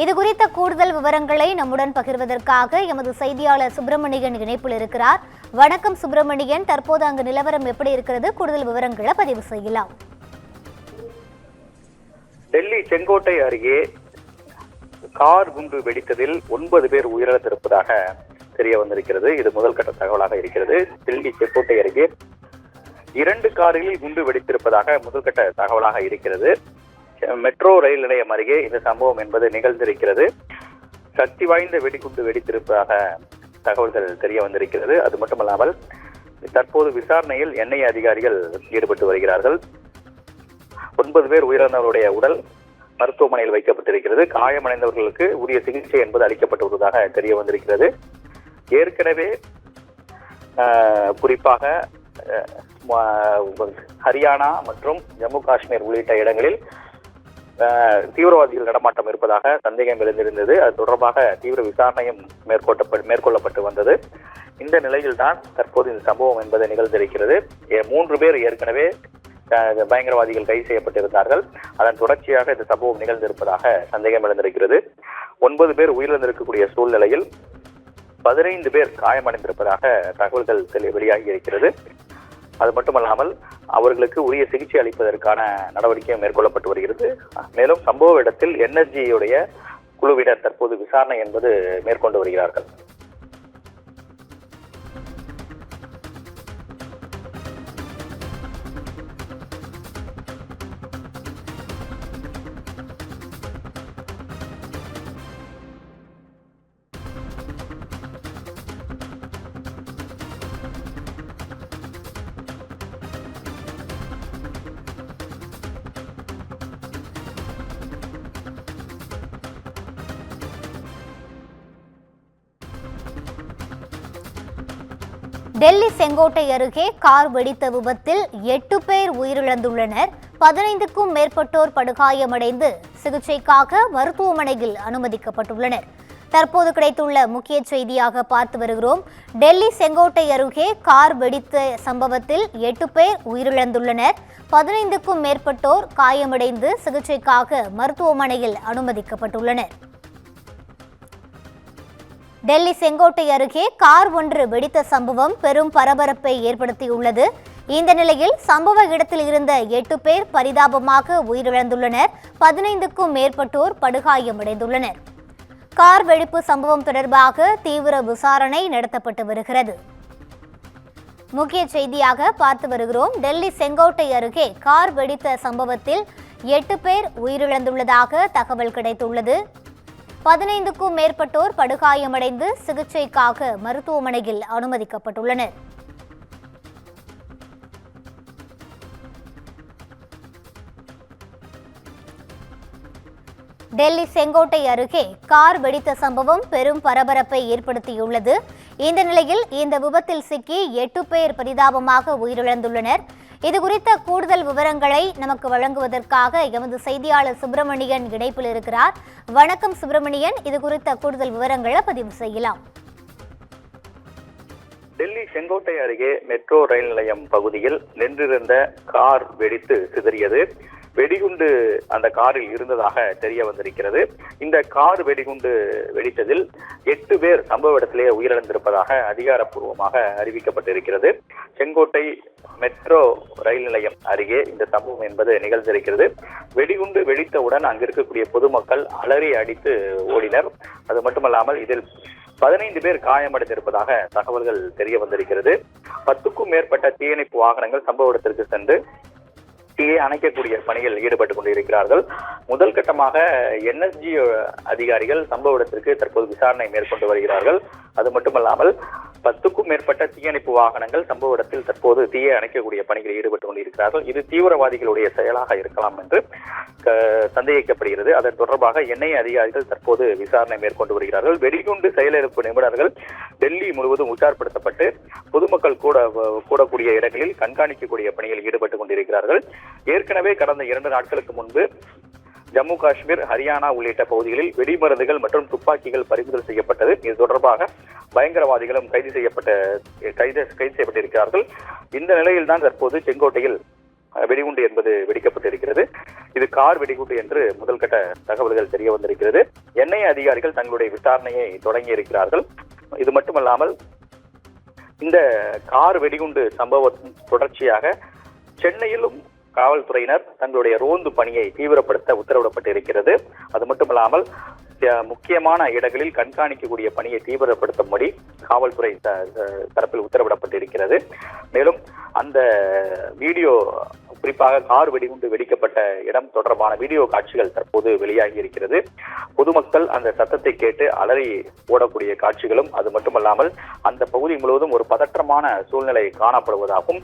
இது குறித்த கூடுதல் விவரங்களை நம்முடன் பகிர்வதற்காக எமது செய்தியாளர் சுப்பிரமணியன் இணைப்பில் இருக்கிறார். வணக்கம் சுப்பிரமணியன், தற்போது அங்கு நிலவரம் எப்படி இருக்கிறது? கூடுதல் விவரங்களை பதிவு செய்யலாம். டெல்லி செங்கோட்டை அருகே கார் குண்டு வெடித்ததில் 9 பேர் உயிரிழந்திருப்பதாக தெரிய வந்திருக்கிறது. இது முதல் கட்ட தகவலாக இருக்கிறது. டெல்லி செங்கோட்டை அருகே 2 கார்களில் குண்டு வெடித்திருப்பதாக முதல்கட்ட தகவலாக இருக்கிறது. மெட்ரோ ரயில் நிலையம் அருகே இந்த சம்பவம் என்பது நிகழ்ந்திருக்கிறது. சக்தி வாய்ந்த வெடிகுண்டு வெடித்திருப்பதாக தகவல்கள் தெரிய வந்திருக்கிறது. அது மட்டுமல்லாமல் தற்போது விசாரணையில் என்ஐஏ அதிகாரிகள் ஈடுபட்டு வருகிறார்கள். 9 பேர் உயிரிழந்தவருடைய உடல் மருத்துவமனையில் வைக்கப்பட்டிருக்கிறது. காயமடைந்தவர்களுக்கு உரிய சிகிச்சை என்பது அளிக்கப்பட்டு வருவதாக தெரிய வந்திருக்கிறது. ஏற்கனவே குறிப்பாக ஹரியானா மற்றும் ஜம்மு காஷ்மீர் உள்ளிட்ட இடங்களில் தீவிரவாதிகள் நடமாட்டம் இருப்பதாக சந்தேகம் எழுந்திருந்தது. அது தொடர்பாக தீவிர விசாரணையும் மேற்கொள்ளப்பட்டு வந்தது. இந்த நிலையில் தான் தற்போது இந்த சம்பவம் என்பது நிகழ்ந்திருக்கிறது. 3 பேர் ஏற்கனவே பயங்கரவாதிகள் கைது செய்யப்பட்டிருந்தார்கள். அதன் தொடர்ச்சியாக இந்த சம்பவம் நிகழ்ந்திருப்பதாக சந்தேகம் எழுந்திருக்கிறது. 9 பேர் உயிரிழந்திருக்கக்கூடிய சூழ்நிலையில் 15 பேர் காயமடைந்திருப்பதாக தகவல்கள் வெளியாகி இருக்கிறது. அது மட்டுமல்லாமல் அவர்களுக்கு உரிய சிகிச்சை அளிப்பதற்கான நடவடிக்கையும் மேற்கொள்ளப்பட்டு வருகிறது. மேலும் சம்பவ இடத்தில் என்எஸ்ஜியுடைய குழுவினர் தற்போது விசாரணை என்பது மேற்கொண்டு வருகிறார்கள். டெல்லி செங்கோட்டை அருகே கார் வெடித்த விபத்தில் 8 பேர் உயிரிழந்துள்ளனர். 15க்கும் மேற்பட்டோர் படுகாயமடைந்து சிகிச்சைக்காக மருத்துவமனையில் அனுமதிக்கப்பட்டுள்ளனர். தற்போது கிடைத்துள்ள முக்கிய செய்தியாக பார்த்து வருகிறோம். டெல்லி செங்கோட்டை அருகே கார் வெடித்த சம்பவத்தில் 8 பேர் உயிரிழந்துள்ளனர். 15க்கும் மேற்பட்டோர் காயமடைந்து சிகிச்சைக்காக மருத்துவமனையில் அனுமதிக்கப்பட்டுள்ளனர். டெல்லி செங்கோட்டை அருகே கார் ஒன்று வெடித்த சம்பவம் பெரும் பரபரப்பை ஏற்படுத்தியுள்ளது. இந்த நிலையில் சம்பவ இடத்தில் இருந்த 8 பேர் பரிதாபமாக உயிரிழந்துள்ளனர். 15க்கும் மேற்பட்டோர் படுகாயமடைந்துள்ளனர். கார் வெடிப்பு சம்பவம் தொடர்பாக தீவிர விசாரணை நடத்தப்பட்டு வருகிறது. முக்கிய செய்தியாக பார்த்து வருகிறோம். டெல்லி செங்கோட்டை அருகே கார் வெடித்த சம்பவத்தில் 8 பேர் உயிரிழந்துள்ளதாக தகவல் கிடைத்துள்ளது. 15க்கும் மேற்பட்டோர் படுகாயமடைந்து சிகிச்சைக்காக மருத்துவமனையில் அனுமதிக்கப்பட்டுள்ளனர். டெல்லி செங்கோட்டை அருகே கார் வெடித்த சம்பவம் பெரும் பரபரப்பை ஏற்படுத்தியுள்ளது. இந்த நிலையில் இந்த விபத்தில் சிக்கி 8 பேர் பரிதாபமாக உயிரிழந்துள்ளனர். இது குறித்த கூடுதல் விவரங்களை நமக்கு வழங்குவதற்காக எமது செய்தியாளர் சுப்பிரமணியன் இணைப்பில் இருக்கிறார். வணக்கம் சுப்பிரமணியன், இது குறித்த கூடுதல் விவரங்களை பதிவு செய்யலாம். டெல்லி செங்கோட்டை அருகே மெட்ரோ ரயில் நிலையம் பகுதியில் நின்றிருந்த கார் வெடித்து சிதறியது. வெடிகுண்டு அந்த காரில் இருந்ததாக தெரிய வந்திருக்கிறது. இந்த கார் வெடிகுண்டு வெடித்ததில் 8 பேர் சம்பவ இடத்திலேயே உயிரிழந்திருப்பதாக அதிகாரப்பூர்வமாக அறிவிக்கப்பட்டிருக்கிறது. செங்கோட்டை மெட்ரோ ரயில் நிலையம் அருகே இந்த சம்பவம் என்பது நிகழ்ந்திருக்கிறது. வெடிகுண்டு வெடித்தவுடன் அங்கு இருக்கக்கூடிய பொதுமக்கள் அலறி அடித்து ஓடினர். அது மட்டுமல்லாமல் இதில் 15 பேர் காயமடைந்திருப்பதாக தகவல்கள் தெரிய வந்திருக்கிறது. 10க்கும் மேற்பட்ட தீயணைப்பு வாகனங்கள் சம்பவ இடத்திற்கு சென்று தீயை அணைக்கக்கூடிய பணியில் ஈடுபட்டுக் கொண்டிருக்கிறார்கள். முதல் கட்டமாக என்எஸ்ஜி அதிகாரிகள் சம்பவ இடத்திற்கு தற்போது விசாரணை மேற்கொண்டு வருகிறார்கள். அது மட்டுமல்லாமல் 10க்கும் மேற்பட்ட தீயணைப்பு வாகனங்கள் சம்பவ இடத்தில் தற்போது தீயை அணைக்கக்கூடிய பணிகளில் ஈடுபட்டுக் கொண்டிருக்கிறார்கள். இது தீவிரவாதிகளுடைய செயலாக இருக்கலாம் என்று சந்தேகிக்கப்படுகிறது. அதன் தொடர்பாக என்ஐஏ அதிகாரிகள் தற்போது விசாரணை மேற்கொண்டு வருகிறார்கள். வெடிகுண்டு செயலிழப்பு நிபுணர்கள் டெல்லி முழுவதும் உஷார்படுத்தப்பட்டு பொதுமக்கள் கூடக்கூடிய இடங்களில் கண்காணிக்கக்கூடிய பணியில் ஈடுபட்டுக் கொண்டிருக்கிறார்கள். ஏற்கனவே கடந்த 2 நாட்களுக்கு முன்பு ஜம்மு காஷ்மீர், ஹரியானா உள்ளிட்ட பகுதிகளில் வெடிமருந்துகள் மற்றும் துப்பாக்கிகள் பறிமுதல் செய்யப்பட்டது. இது தொடர்பாக பயங்கரவாதிகளும் கைது செய்யப்பட்டிருக்கிறார்கள். இந்த நிலையில் தான் தற்போது செங்கோட்டையில் வெடிகுண்டு என்பது வெடிக்கப்பட்டிருக்கிறது. இது கார் வெடிகுண்டு என்று முதல் கட்ட தகவல்கள் தெரிய வந்திருக்கிறது. என்ஐஏ அதிகாரிகள் தங்களுடைய விசாரணையை தொடங்கி இருக்கிறார்கள். இது மட்டுமல்லாமல் இந்த கார் வெடிகுண்டு சம்பவத்தின் தொடர்ச்சியாக சென்னையிலும் காவல்துறையினர் தங்களுடைய ரோந்து பணியை தீவிரப்படுத்த உத்தரவிடப்பட்டிருக்கிறது. அது மட்டுமல்லாமல் முக்கியமான இடங்களில் கண்காணிக்கக்கூடிய பணியை தீவிரப்படுத்தும்படி காவல்துறை தரப்பில் உத்தரவிடப்பட்டிருக்கிறது. மேலும் அந்த வீடியோ, குறிப்பாக கார் வெடிகுண்டு வெடிக்கப்பட்ட இடம் தொடர்பான வீடியோ காட்சிகள் தற்போது வெளியாகி இருக்கிறது. பொதுமக்கள் அந்த சத்தத்தை கேட்டு அலறி ஓடக்கூடிய காட்சிகளும், அது மட்டுமல்லாமல் அந்த பகுதி முழுவதும் ஒரு பதற்றமான சூழ்நிலை காணப்படுவதாகவும்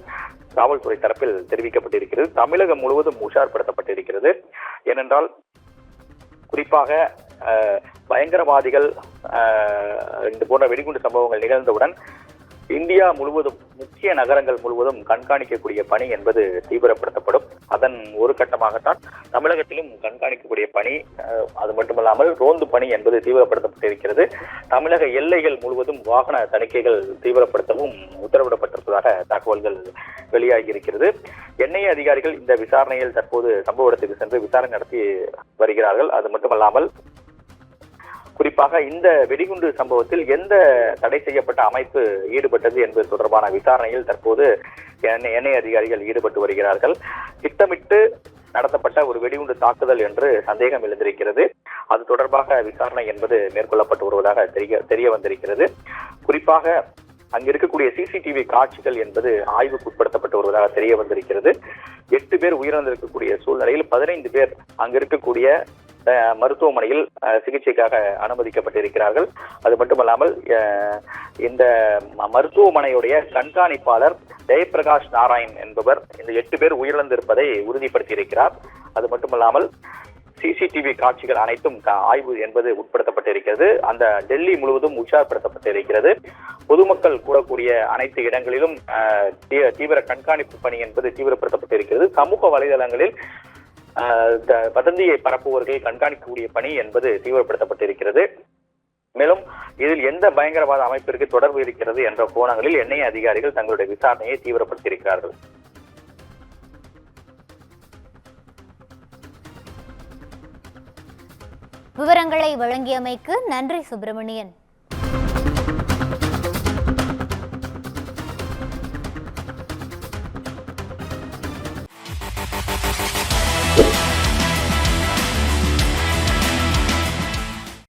காவல்துறை தரப்பில் தெரிவிக்கப்பட்டிருக்கிறது. தமிழகம் முழுவதும் உஷார்படுத்தப்பட்டிருக்கிறது. ஏனென்றால் குறிப்பாக பயங்கரவாதிகள் இந்த போன்ற வெடிகுண்டு சம்பவங்கள் நிகழ்ந்தவுடன் இந்தியா முழுவதும், முக்கிய நகரங்கள் முழுவதும் கண்காணிக்கக்கூடிய பணி என்பது தீவிரப்படுத்தப்படும். அதன் ஒரு கட்டமாகத்தான் தமிழகத்திலும் கண்காணிக்கக்கூடிய பணி, அது மட்டுமல்லாமல் ரோந்து பணி என்பது தீவிரப்படுத்தப்பட்டிருக்கிறது. தமிழக எல்லைகள் முழுவதும் வாகன தணிக்கைகள் தீவிரப்படுத்தவும் உத்தரவிடப்பட்டிருப்பதாக தகவல்கள் வெளியாகி இருக்கிறது. என்ஐஏ அதிகாரிகள் இந்த விசாரணையில் தற்போது சம்பவ இடத்துக்கு சென்று விசாரணை நடத்தி வருகிறார்கள். அது மட்டுமல்லாமல் குறிப்பாக இந்த வெடிகுண்டு சம்பவத்தில் எந்த தடை செய்யப்பட்ட அமைப்பு ஈடுபட்டது என்பது தொடர்பான விசாரணையில் தற்போது என்ஐஏ அதிகாரிகள் ஈடுபட்டு வருகிறார்கள். திட்டமிட்டு நடத்தப்பட்ட ஒரு வெடிகுண்டு தாக்குதல் என்று சந்தேகம் எழுந்திருக்கிறது. அது தொடர்பாக விசாரணை என்பது மேற்கொள்ளப்பட்டு வருவதாக தெரிய வந்திருக்கிறது. குறிப்பாக அங்கு இருக்கக்கூடிய சிசிடிவி காட்சிகள் என்பது ஆய்வுக்கு உட்படுத்தப்பட்டு வருவதாக தெரிய வந்திருக்கிறது. 8 பேர் உயிரிழந்திருக்கக்கூடிய சூழ்நிலையில் 15 பேர் அங்கு இருக்கக்கூடிய மருத்துவமனையில் சிகிச்சைக்காக அனுமதிக்கப்பட்டிருக்கிறார்கள். அது மட்டுமல்லாமல் இந்த மருத்துவமனையுடைய கண்காணிப்பாளர் ஜெயபிரகாஷ் நாராயண் என்பவர் இந்த 8 பேர் உயிரிழந்திருப்பதை உறுதிப்படுத்தியிருக்கிறார். அது மட்டுமல்லாமல் சிசிடிவி காட்சிகள் அனைத்தும் ஆய்வு என்பது உட்படுத்தப்பட்டிருக்கிறது. அந்த டெல்லி முழுவதும் உஷார்படுத்தப்பட்டிருக்கிறது. பொதுமக்கள் கூடக்கூடிய அனைத்து இடங்களிலும் தீவிர கண்காணிப்பு பணி என்பது தீவிரப்படுத்தப்பட்டிருக்கிறது. சமூக வலைதளங்களில் வதந்தியை பரப்புவர்களை கண்காணிக்கக்கூடிய பணி என்பது தீவிரப்படுத்தப்பட்டிருக்கிறது. மேலும் இதில் எந்த பயங்கரவாத அமைப்பிற்கு தொடர்பு இருக்கிறது என்ற கோணங்களில் என்ஐஏ அதிகாரிகள் தங்களுடைய விசாரணையை தீவிரப்படுத்தியிருக்கிறார்கள். விவரங்களை வழங்கியமைக்கு நன்றி சுப்பிரமணியன்.